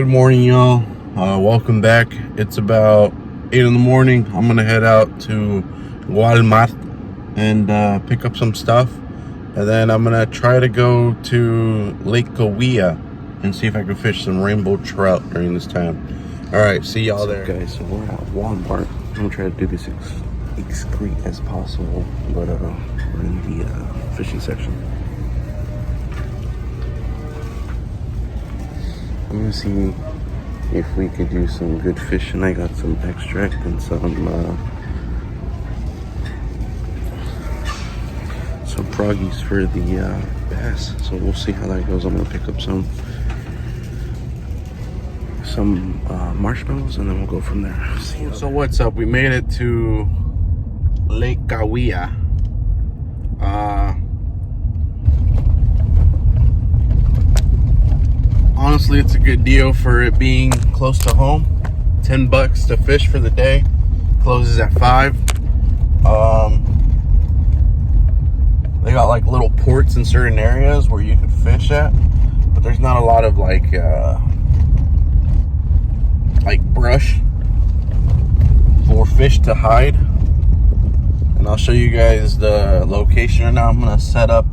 Good morning, y'all. Welcome back. It's about 8 in the morning. I'm gonna head out to Walmart and pick up some stuff, and then I'm gonna try to go to Lake Cahuilla and see if I can fish some rainbow trout during this time. All right, see y'all there. Guys, so we're at Walmart. I'm gonna try to do this discreet as possible, but we're in the fishing section. I'm gonna see if we could do some good fishing. I got some extract and some froggies for the bass, so we'll see how that goes. I'm gonna pick up some marshmallows and then we'll go from there. So what's up? We made it to Lake Cahuilla. Honestly, it's a good deal for it being close to home. $10 to fish for the day. Closes at 5. They got like little ports in certain areas where you could fish at, but there's not a lot of like brush for fish to hide. And I'll show you guys the location right now. I'm gonna set up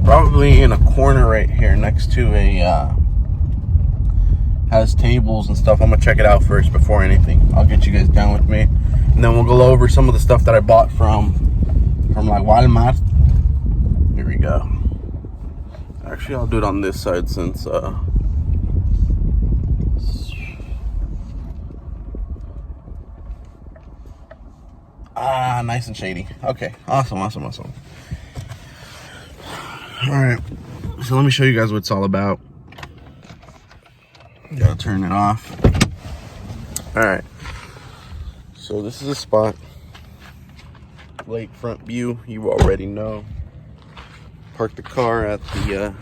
probably in a corner right here next to a has tables and stuff. I'm gonna check it out first before anything. I'll get you guys down with me, and then we'll go over some of the stuff that I bought from like Walmart. Here we go. Actually, I'll do it on this side since nice and shady. Okay, awesome. All right, so let me show you guys what it's all about. Gotta turn it off. All right, so this is a spot. Lakefront view, you already know. Park the car at the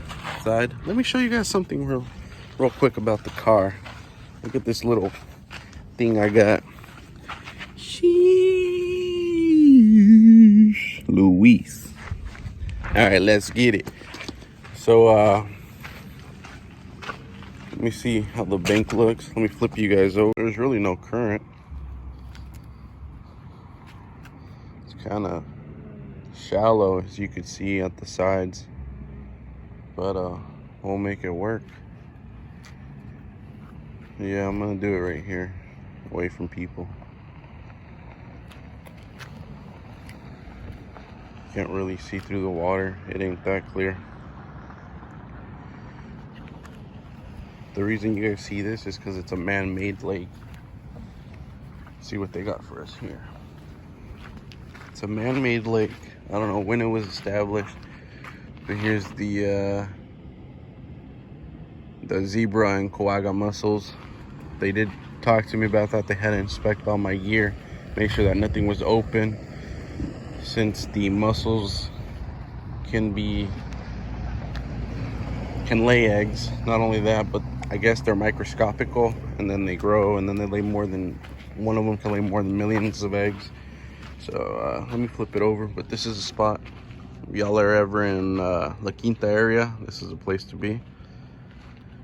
side. Let me show you guys something real quick about the car. Look at this little thing I got. Sheesh, Luis. All right, let's get it. So let me see how the bank looks. Let me flip you guys over. There's really no current. It's kind of shallow, as you can see at the sides, but we'll make it work. Yeah, I'm gonna do it right here, away from people. Can't really see through the water. It ain't that clear. The reason you guys see this is because it's a man-made lake. See what they got for us here. It's a man-made lake. I don't know when it was established, but here's the zebra and quagga mussels. They did talk to me about that. They had to inspect all my gear, make sure that nothing was open, since the mussels can lay eggs. Not only that, but I guess they're microscopical, and then they grow, and then they lay more than, one of them can lay more than millions of eggs. So let me flip it over. But this is a spot. If y'all are ever in La Quinta area, this is a place to be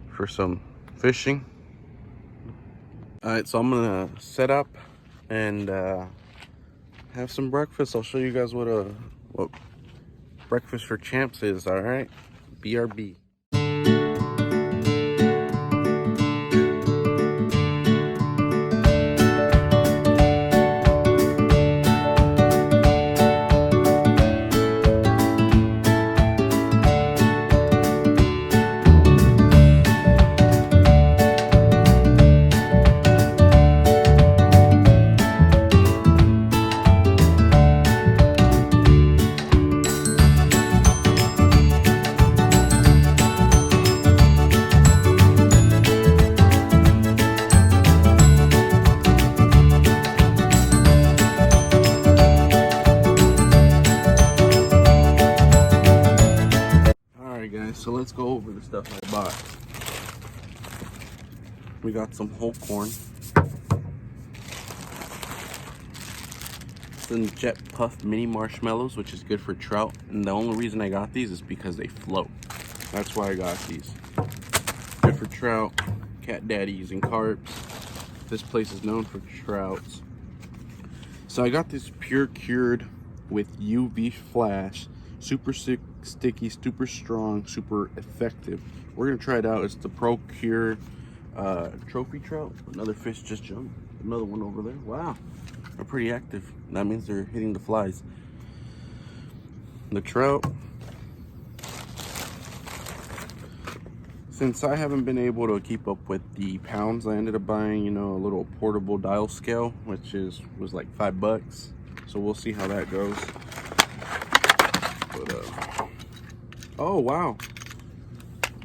for some fishing. All right, so I'm gonna set up and have some breakfast. I'll show you guys what breakfast for champs is. All right, BRB. So let's go over the stuff I bought. We got some whole corn, some Jet Puff mini marshmallows, which is good for trout, and the only reason I got these is because they float. That's why I got these. Good for trout. cat daddies and carps. This place is known for trouts. So I got this pure cured with UV flash, super sticky, super strong, super effective. We're gonna try it out. It's the Pro Cure trophy trout. Another fish just jumped. Another one over there. Wow, they're pretty active. That means they're hitting the flies. The trout. Since I haven't been able to keep up with the pounds, I ended up buying, you know, a little portable dial scale, which was like $5. So we'll see how that goes. But, oh wow,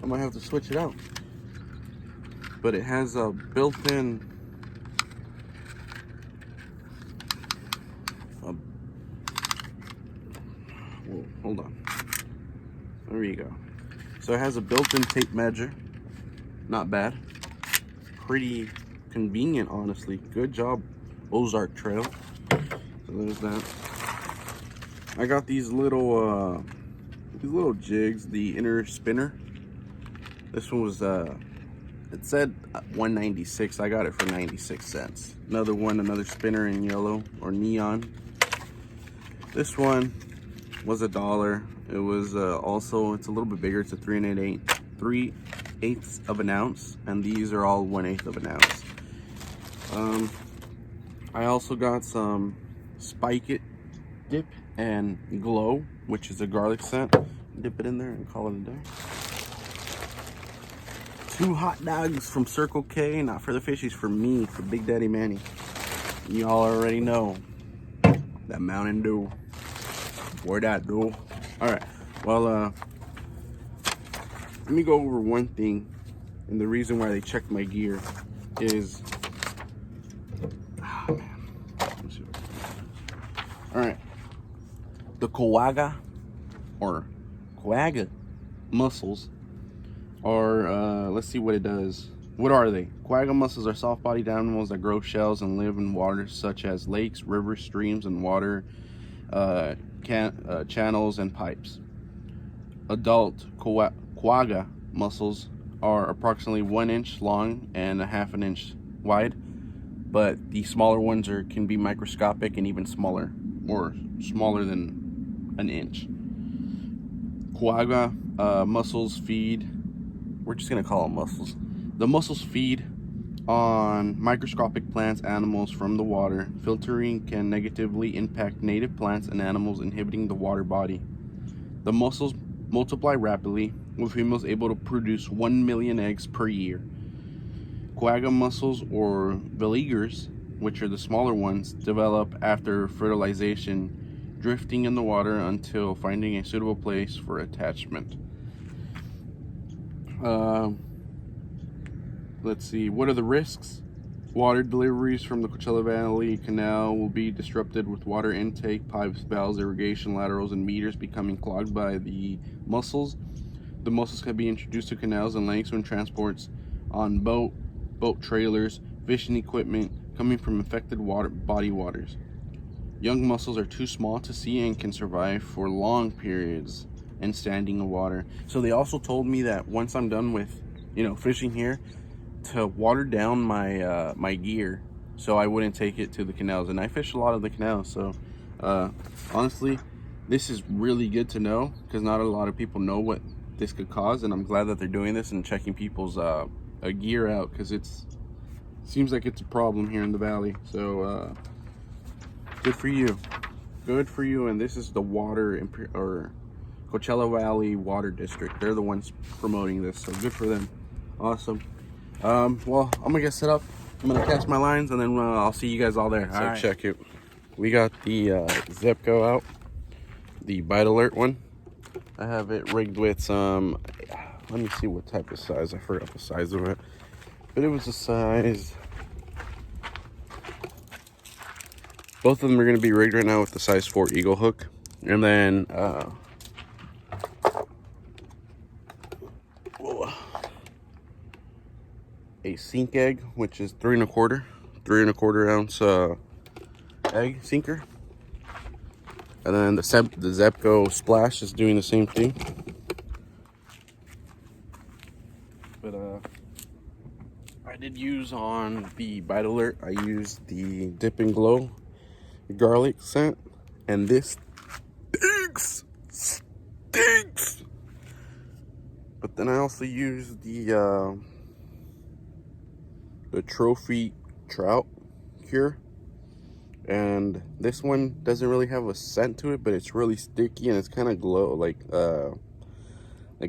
I might have to switch it out. But it has a built-in whoa, hold on. There you go. So it has a built-in tape measure. Not bad. Pretty convenient, honestly. Good job, Ozark Trail. So there's that. I got these little jigs, the inner spinner. This one was it said 196. I got it for 96 cents. Another one, another spinner in yellow or neon. This one was $1. It was also, it's a little bit bigger. It's a 3/8 of an ounce, and these are all 1/8 of an ounce. I also got some Spike It Dip and Glow, which is a garlic scent. Dip it in there and call it a day. 2 hot dogs from Circle K, not for the fishies, for me, for Big Daddy Manny. Y'all already know that Mountain Dew. Where that do? All right. Well, let me go over one thing, and the reason why they checked my gear is, oh man. Let me see what I can do. All right. The Quagga mussels are, let's see what it does. What are they? Quagga mussels are soft-bodied animals that grow shells and live in waters such as lakes, rivers, streams, and water channels and pipes. Adult quagga mussels are approximately 1 inch long and a half an inch wide, but the smaller ones can be microscopic and even smaller, or smaller than an inch. Quagga mussels feed, we're just gonna call them mussels. The mussels feed on microscopic plants, animals from the water. Filtering can negatively impact native plants and animals, inhibiting the water body. The mussels multiply rapidly, with females able to produce 1 million eggs per year. Quagga mussels, or beligers, which are the smaller ones, develop after fertilization, drifting in the water until finding a suitable place for attachment. Let's see, what are the risks? Water deliveries from the Coachella Valley Canal will be disrupted, with water intake, pipes, valves, irrigation laterals, and meters becoming clogged by the mussels. The mussels can be introduced to canals and lakes when transports on boat trailers, fishing equipment coming from infected body waters. Young mussels are too small to see and can survive for long periods in standing water. So they also told me that once I'm done with, fishing here, to water down my my gear so I wouldn't take it to the canals. And I fish a lot of the canals, so honestly, this is really good to know, because not a lot of people know what this could cause, and I'm glad that they're doing this and checking people's gear out, because seems like it's a problem here in the valley. So good for you, and this is the Coachella Valley Water District. They're the ones promoting this, so good for them. Awesome. Well, I'm gonna get set up. I'm gonna cast my lines, and then I'll see you guys all there. So right. Check it. We got the Zepco out, the Bite Alert one. I have it rigged with some, let me see what type of size. I forgot the size of it, but it was a size. Both of them are gonna be rigged right now with the size 4 Eagle hook, and then a sink egg, which is 3¼ ounce egg sinker, and then the Zepco Splash is doing the same thing. But I did use on the Bite Alert, I used the Dip and Glow garlic scent, and this stinks. But then I also used the trophy trout cure, and this one doesn't really have a scent to it, but it's really sticky and it's kind of glow, like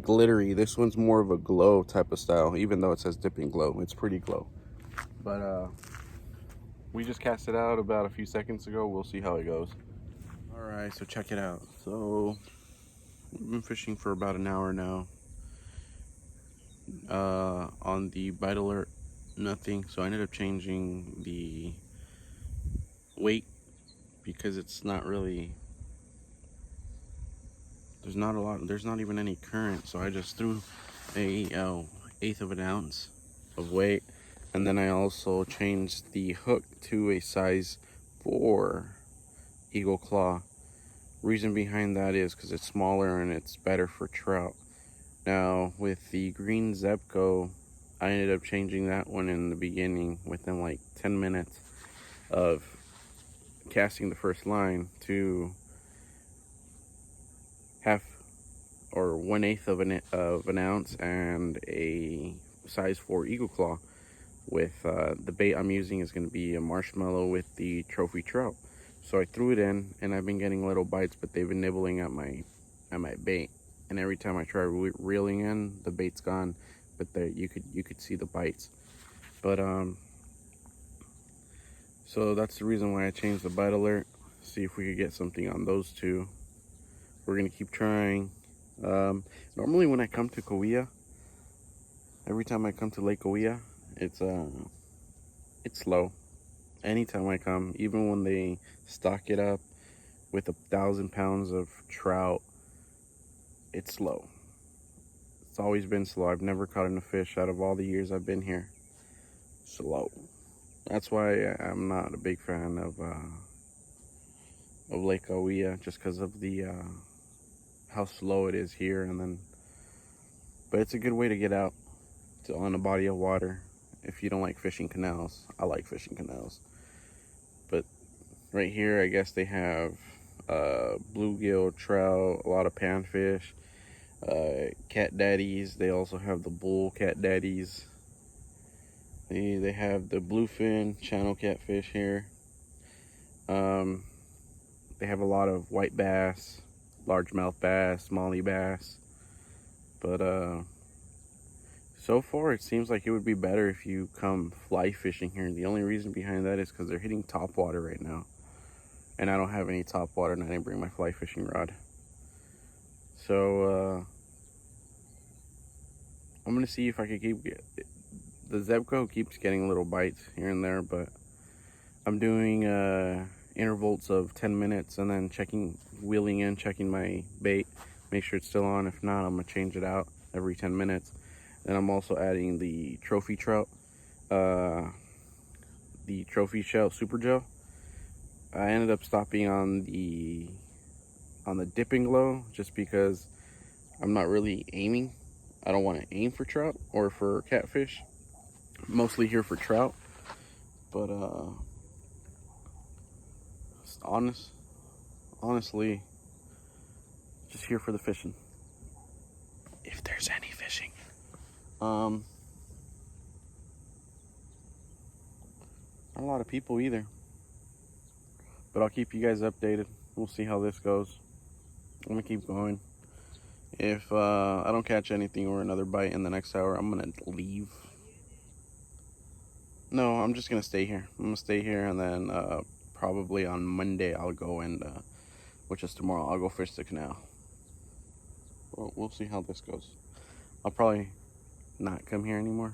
glittery. This one's more of a glow type of style, even though it says Dip and Glow. It's pretty glow. But we just cast it out about a few seconds ago. We'll see how it goes. All right, so check it out. So we've been fishing for about an hour now. On the Bite Alert, nothing. So I ended up changing the weight because it's not really, there's not even any current. So I just threw a 1/8 of an ounce of weight, and then I also changed the hook to a size 4 Eagle Claw. Reason behind that is because it's smaller and it's better for trout. Now with the green Zebco, I ended up changing that one in the beginning within like 10 minutes of casting the first line to half or 1/8 of an ounce and a size 4 Eagle Claw. With the bait I'm using is going to be a marshmallow with the trophy trout. So I threw it in, and I've been getting little bites, but they've been nibbling at my bait. And every time I try reeling in, the bait's gone, but you could see the bites. But so that's the reason why I changed the Bite Alert. See if we could get something on those two. We're gonna keep trying. Normally when I come to Kauai, every time I come to Lake Kauai, it's slow. Anytime I come, even when they stock it up with 1,000 pounds of trout, it's slow. It's always been slow. I've never caught a fish out of all the years I've been here. Slow. That's why I'm not a big fan of Lake Kauai, just because of the how slow it is here. But it's a good way to get out on a body of water if you don't like fishing canals. I like fishing canals. But right here, I guess they have bluegill, trout, a lot of panfish, cat daddies. They also have the bull cat daddies. They have the bluefin channel catfish here. They have a lot of white bass, largemouth bass, smallie bass. But so far it seems like it would be better if you come fly fishing here. The only reason behind that is because they're hitting top water right now, and I don't have any top water, and I didn't bring my fly fishing rod. So I'm gonna see if I can the Zebco keeps getting little bites here and there, but I'm doing intervals of 10 minutes and then wheeling in, checking my bait, make sure it's still on. If not, I'm gonna change it out every 10 minutes. And I'm also adding the trophy trout, the trophy shell super gel. I ended up stopping on the Dip and Glow just because I'm not really aiming. I don't want to aim for trout or for catfish. Mostly here for trout. But honestly, just here for the fishing. If there's any fishing. Not a lot of people either, but I'll keep you guys updated. We'll see how this goes. I'm gonna keep going. If I don't catch anything or another bite in the next hour, I'm gonna leave. No, I'm just gonna stay here. I'm gonna stay here, and then probably on Monday I'll go which is tomorrow, I'll go fish the canal. Well, we'll see how this goes. I'll probably not come here anymore.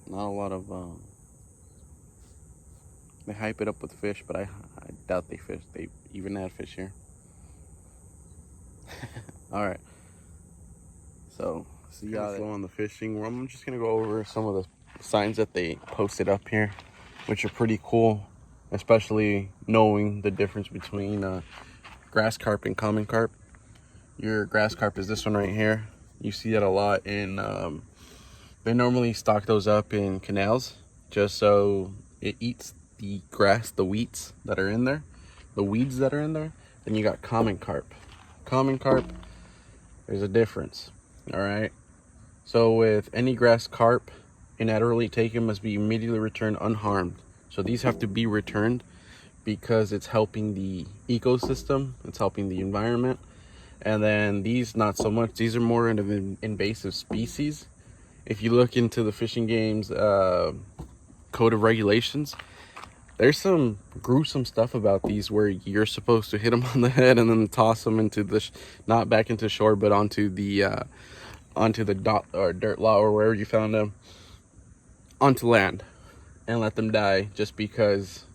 Not a lot of they hype it up with fish, but I doubt they even had fish here. All right, so see y'all slow on the fishing. Well, I'm just gonna go over some of the signs that they posted up here, which are pretty cool, especially knowing the difference between grass carp and common carp. Your grass carp is this one right here. You see that a lot in, they normally stock those up in canals just so it eats the grass, the weeds that are in there, the weeds that are in there. Then you got common carp. Common carp, there's a difference, all right? So with any grass carp, inadequately taken must be immediately returned unharmed. So these have to be returned because it's helping the ecosystem, it's helping the environment. And then these, not so much. These are more an invasive species. If you look into the fishing game's code of regulations, there's some gruesome stuff about these where you're supposed to hit them on the head and then toss them into the not back into shore, but onto the dot or dirt lot or wherever you found them, onto land, and let them die just because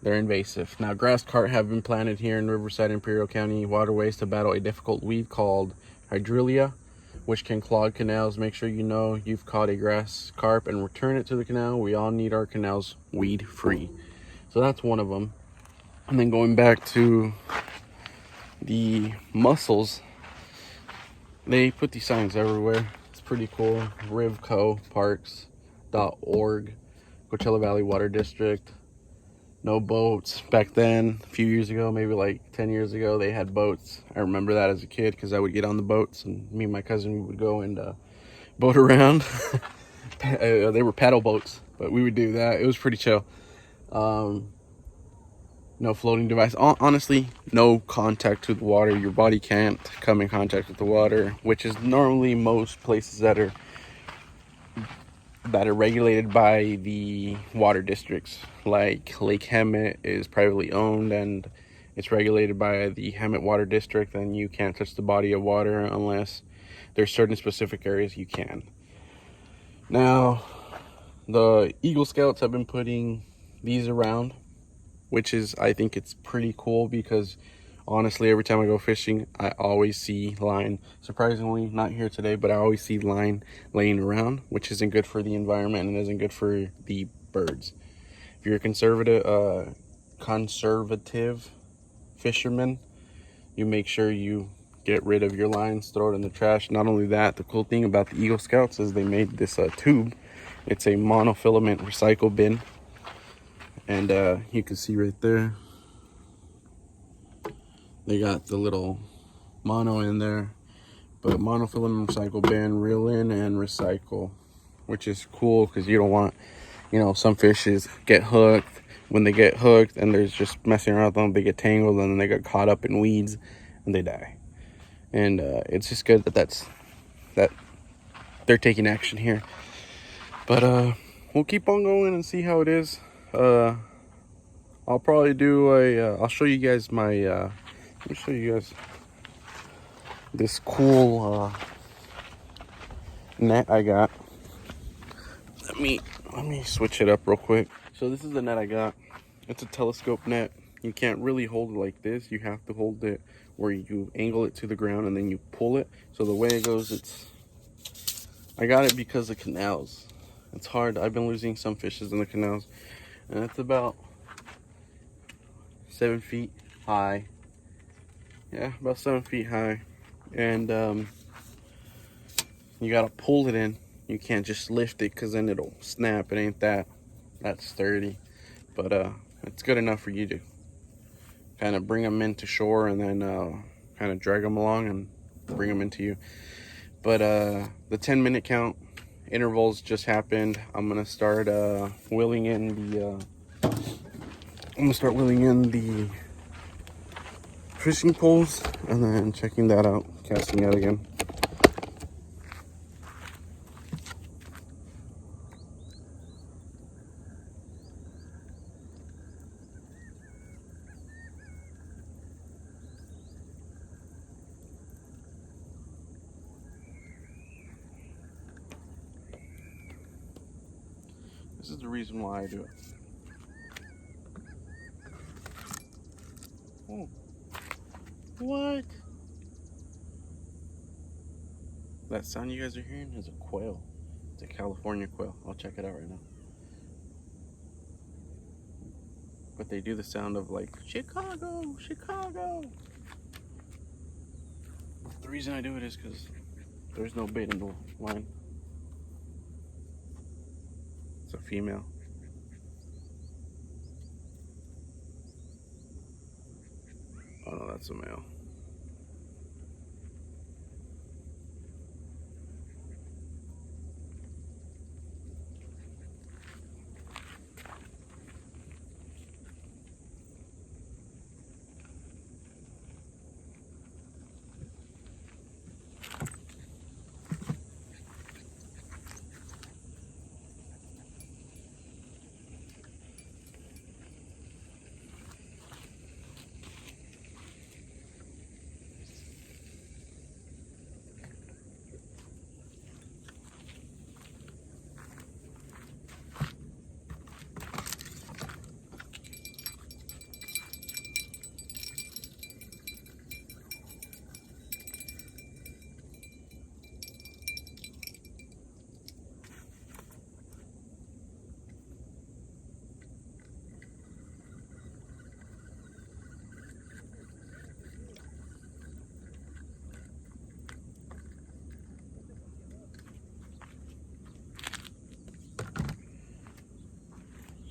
they're invasive. Now, grass carp have been planted here in Riverside Imperial County waterways to battle a difficult weed called hydrilla, which can clog canals. Make sure you know you've caught a grass carp and return it to the canal. We all need our canals weed free. So that's one of them. And then going back to the mussels, they put these signs everywhere. It's pretty cool. rivcoparks.org, Coachella Valley Water District. No boats. Back then, a few years ago, maybe like 10 years ago, they had boats. I remember that as a kid because I would get on the boats and me and my cousin would go and boat around. They were paddle boats, but we would do that. It was pretty chill. No floating device. Honestly, no contact to the water. Your body can't come in contact with the water, which is normally most places that are regulated by the water districts. Like Lake Hemet is privately owned and it's regulated by the Hemet Water District, and you can't touch the body of water unless there's certain specific areas you can. Now, the Eagle Scouts have been putting these around, which is, I think it's pretty cool because honestly, every time I go fishing, I always see line. Surprisingly, not here today, but I always see line laying around, which isn't good for the environment and isn't good for the birds. If you're a conservative fisherman, you make sure you get rid of your lines, throw it in the trash. Not only that, the cool thing about the Eagle Scouts is they made this tube. It's a monofilament recycle bin, and you can see right there, they got the little mono in there, but monofilament recycle bin, reel in and recycle, which is cool because you don't want, some fishes get hooked. When they get hooked and there's just messing around with them, they get tangled and then they get caught up in weeds and they die. And it's just good that they're taking action here. But we'll keep on going and see how it is. I'll probably do I'll show you guys my let me show you guys this cool net I got. Let me switch it up real quick. So this is the net I got. It's a telescope net. You can't really hold it like this. You have to hold it where you angle it to the ground and then you pull it. So the way it goes, I got it because of canals. It's hard. I've been losing some fishes in the canals, and it's about 7 feet high. Yeah, about 7 feet high. And you gotta pull it in. You can't just lift it because then it'll snap. It ain't that sturdy, but it's good enough for you to kind of bring them into shore and then kind of drag them along and bring them into you. But the 10-minute count intervals just happened. I'm gonna start wheeling in the fishing poles and then checking that out, casting out again. This is the reason why I do it. Oh, what? That sound you guys are hearing is a quail. It's a California quail. I'll check it out right now. But they do the sound of like, Chicago, Chicago. The reason I do it is because there's no bait in the line. It's a female. Oh no, that's a male.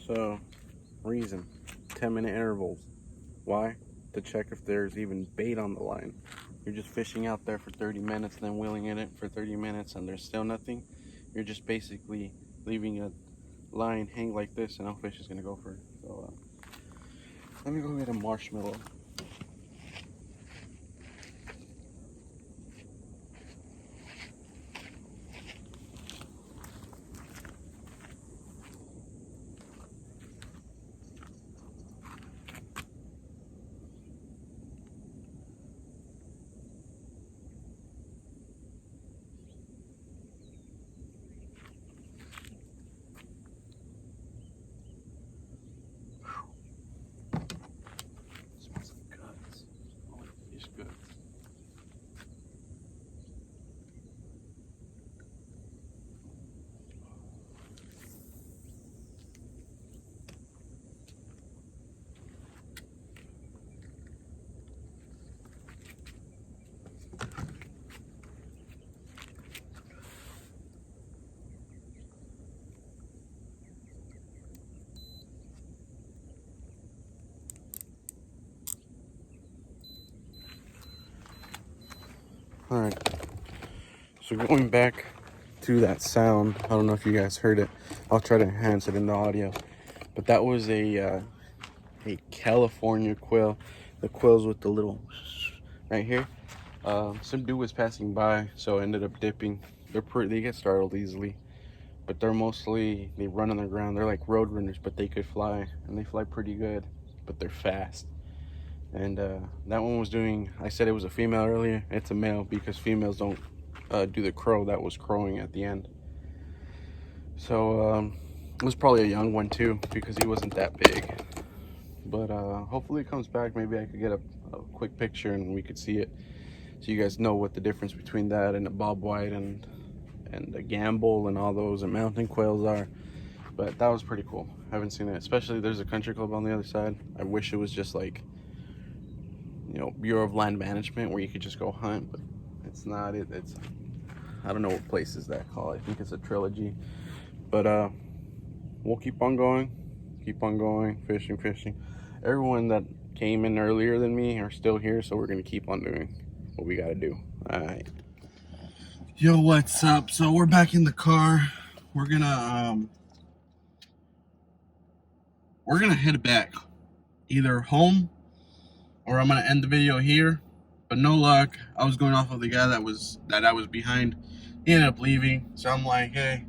So, reason 10-minute intervals. Why? To check if there's even bait on the line. You're just fishing out there for 30 minutes, then wheeling in it for 30 minutes, and there's still nothing. You're just basically leaving a line hang like this, and no fish is gonna go for it. So, let me go get a marshmallow. Smells like guts. Oh, it's good. All right. So going back to that sound, I don't know if you guys heard it. I'll try to enhance it in the audio. But that was a California quail. The quails with the little right here. Some dude was passing by, so I ended up dipping. They get startled easily, but they run on the ground. They're like road runners, but they could fly, and they fly pretty good, but they're fast. And that one was doing, I said it was a female earlier. It's a male because females don't do the crow. That was crowing at the end. So it was probably a young one too because he wasn't that big. But hopefully it comes back. Maybe I could get a quick picture and we could see it, so you guys know what the difference between that and a bobwhite and a gamble and all those and mountain quails are. But that was pretty cool. I haven't seen it, especially there's a country club on the other side. I wish it was just like, you know, Bureau of Land Management where you could just go hunt, but it's not. It's I don't know what place is that called. I think it's a trilogy. But we'll keep on going, fishing. Everyone that came in earlier than me are still here, so we're gonna keep on doing what we gotta do. All right. Yo, what's up? So we're back in the car. We're gonna head back, either home or I'm gonna end the video here. But no luck. I was going off of the guy that I was behind. He ended up leaving, so I'm like, hey,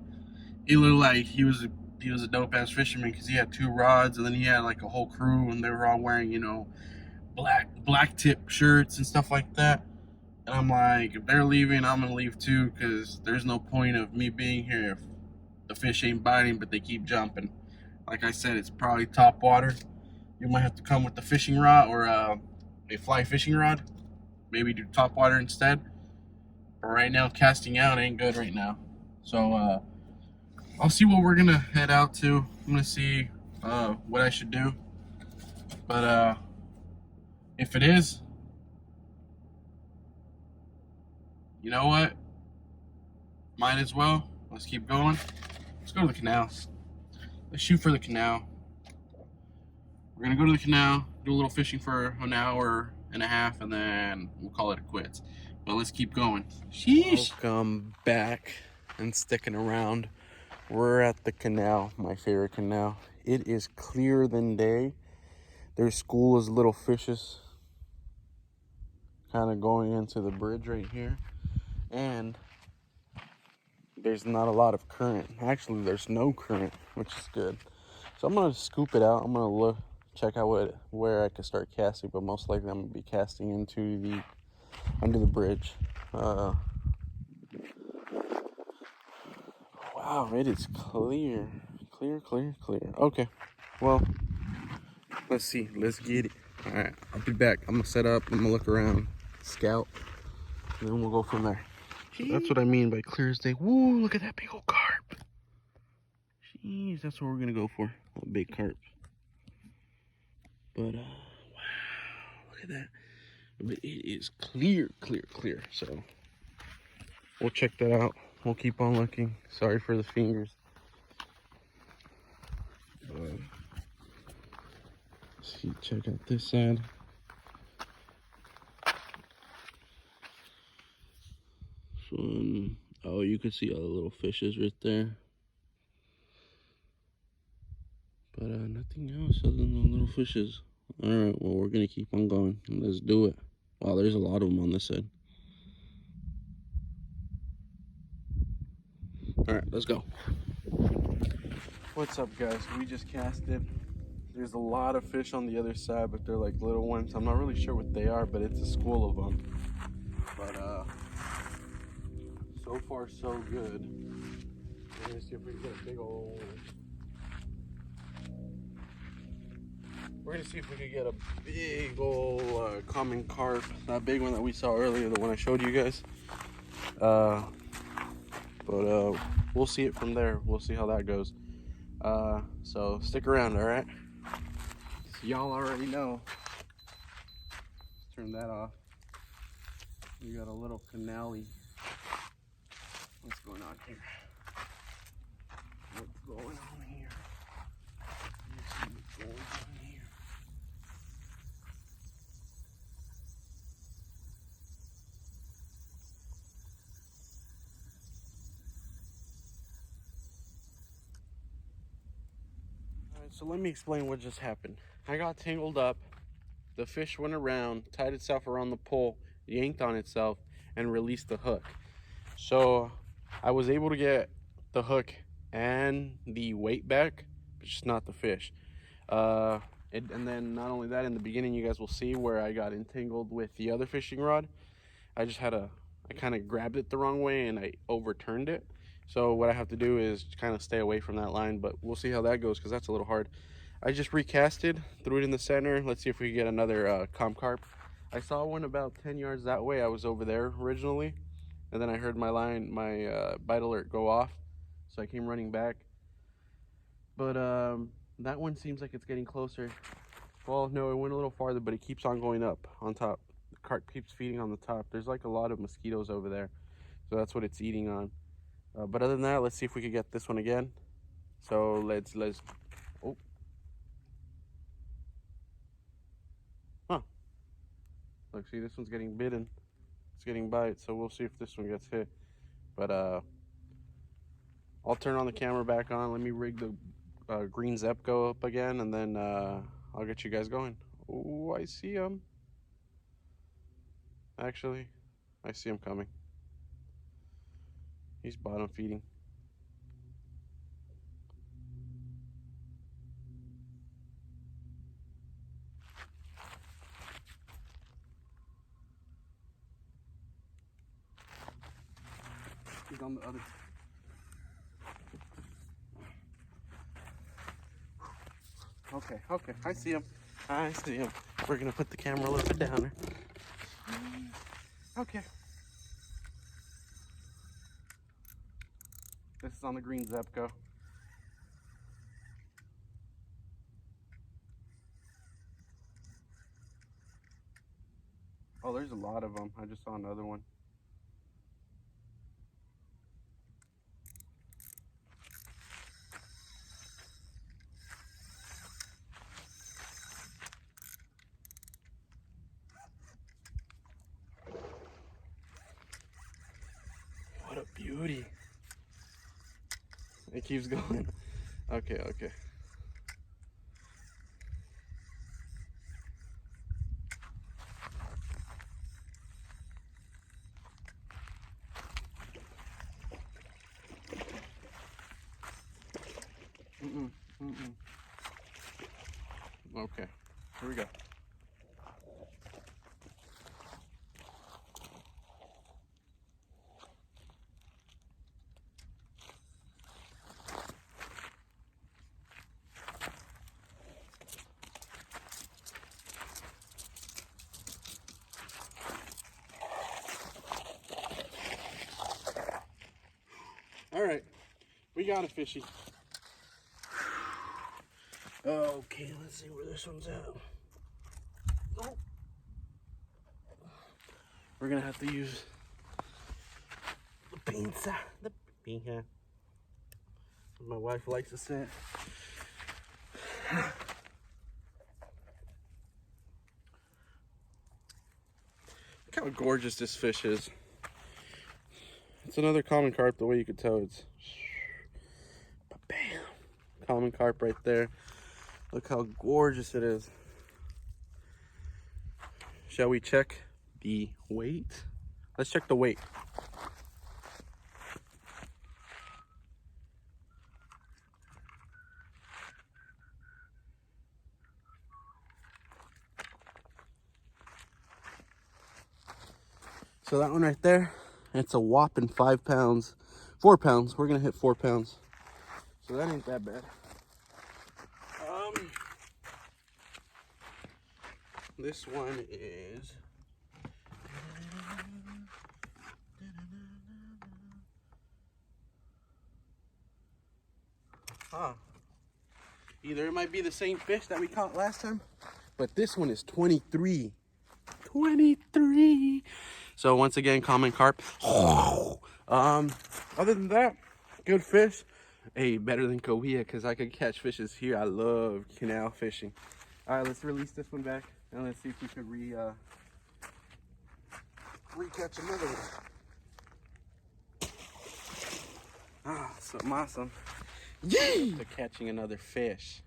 he looked like he was a dope ass fisherman because he had 2 rods and then he had like a whole crew and they were all wearing, you know, black tip shirts and stuff like that. And I'm like, if they're leaving, I'm gonna leave too, because there's no point of me being here if the fish ain't biting but they keep jumping. Like I said, it's probably top water. You might have to come with the fishing rod or a fly fishing rod. Maybe do top water instead. But right now, casting out ain't good right now. So I'll see what we're gonna head out to. I'm gonna see what I should do. But if it is, You know what? Might as well. Let's keep going. Let's go to the canals. Let's shoot for the canal. We're gonna go to the canal, do a little fishing for an hour and a half, and then we'll call it quits. But let's keep going. Sheesh. Welcome back and sticking around. We're at the canal, my favorite canal. It is clear than day. There's school is little fishes kind of going into the bridge right here. And there's not a lot of current. Actually, there's no current, which is good. So I'm gonna scoop it out. I'm gonna look, check out where I can start casting, but most likely I'm gonna be casting into the under the bridge. Wow, it is clear, clear. Okay, well, let's see. Let's get it. All right, I'll be back. I'm gonna set up. I'm gonna look around, scout, and then we'll go from there. So that's what I mean by clear as day. Woo! Look at that big old carp. Jeez, that's what we're gonna go for. A big carp. But wow, look at that. But it is clear. So we'll check that out. We'll keep on looking. Sorry for the fingers. See, check out this side. Fun. Oh, you can see all the little fishes right there. But nothing else other than the little fishes. All right, well, we're gonna keep on going. Let's do it. Wow, there's a lot of them on this side. All right, let's go. What's up, guys? We just casted. There's a lot of fish on the other side, but they're like little ones. I'm not really sure what they are, but it's a school of them. But so far so good. We're gonna see if we can get a big old. We're gonna see if we can get a big old common carp. That big one that we saw earlier, the one I showed you guys. But we'll see it from there. We'll see how that goes. So stick around, all right? So y'all already know. Let's turn that off. We got a little canal-y. What's going on here? What's going on here? Let's see what's going on here. Alright, so let me explain what just happened. I got tangled up. The fish went around, tied itself around the pole, yanked on itself, and released the hook. So I was able to get the hook and the weight back, but just not the fish. And then not only that, in the beginning you guys will see where I got entangled with the other fishing rod. I kind of grabbed it the wrong way and I overturned it. So what I have to do is kind of stay away from that line, but we'll see how that goes because that's a little hard. I just recasted, threw it in the center. Let's see if we can get another carp. I saw one about 10 yards that way. I was over there originally, and then I heard my bite alert go off, so I came running back. But that one seems like it's getting closer. Well, no, it went a little farther, but it keeps on going up on top. The carp keeps feeding on the top. There's like a lot of mosquitoes over there, so that's what it's eating on. But other than that, let's see if we could get this one again. So let's. Oh. Huh. Look, see, this one's getting bitten. It's getting bite, so we'll see if this one gets hit. But I'll turn on the camera back on. Let me rig the green Zepco up again, and then I'll get you guys going. Oh, I see him. Actually, I see him coming. He's bottom feeding. He's on the other. Okay, I see him. We're gonna put the camera a little bit down there. Okay. This is on the green Zepco. Oh, there's a lot of them. I just saw another one. keeps going. Okay, okay. Okay, here we go. All right, we got a fishy. Okay, let's see where this one's at. Oh. We're gonna have to use the pinza. The pinza. My wife likes to say it. Look how gorgeous this fish is. It's another common carp, the way you could tell it's bam. Common carp right there. Look how gorgeous it is. Shall we check the weight? Let's check the weight. So that one right there, it's a whopping 5 pounds, 4 pounds. We're gonna hit 4 pounds. So that ain't that bad. This one is either it might be the same fish that we caught last time, but this one is 23. 23. So once again, common carp. Other than that, good fish. Hey, better than Cohia, because I could catch fishes here. I love canal fishing. All right, let's release this one back, and let's see if we could re-catch another one. Ah, something awesome. Yay! To catching another fish.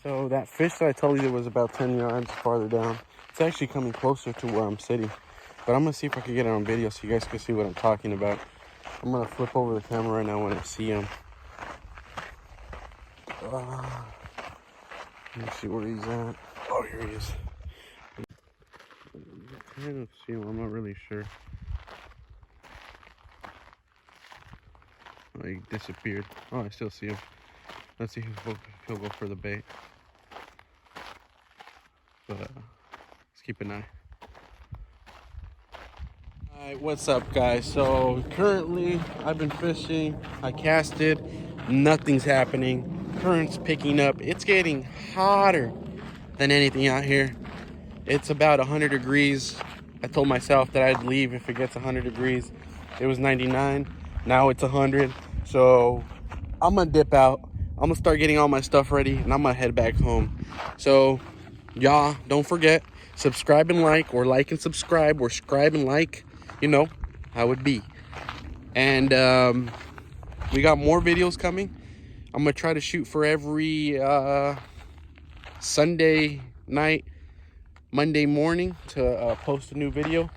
So that fish that I told you was about 10 yards farther down, it's actually coming closer to where I'm sitting. But I'm gonna see if I can get it on video so you guys can see what I'm talking about. I'm gonna flip over the camera right now when I see him. Let me see where he's at. Oh, here he is. I don't see him, I'm not really sure. Oh, he disappeared. Oh, I still see him. Let's see if he'll go for the bait. But let's keep an eye. Alright, what's up guys? So currently I've been fishing, I casted, nothing's happening. Current's picking up. It's getting hotter than anything out here. It's about 100 degrees. I told myself that I'd leave if it gets 100 degrees. It was 99, now it's 100. So I'm gonna dip out. I'm gonna start getting all my stuff ready and I'm gonna head back home. So y'all, don't forget, subscribe and like, or like and subscribe, or scribe and like, you know how it be. And we got more videos coming. I'm gonna try to shoot for every Sunday night, Monday morning to post a new video.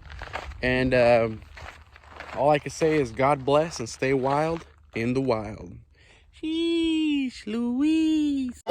And all I can say is God bless and stay wild in the wild. Sheesh Louise.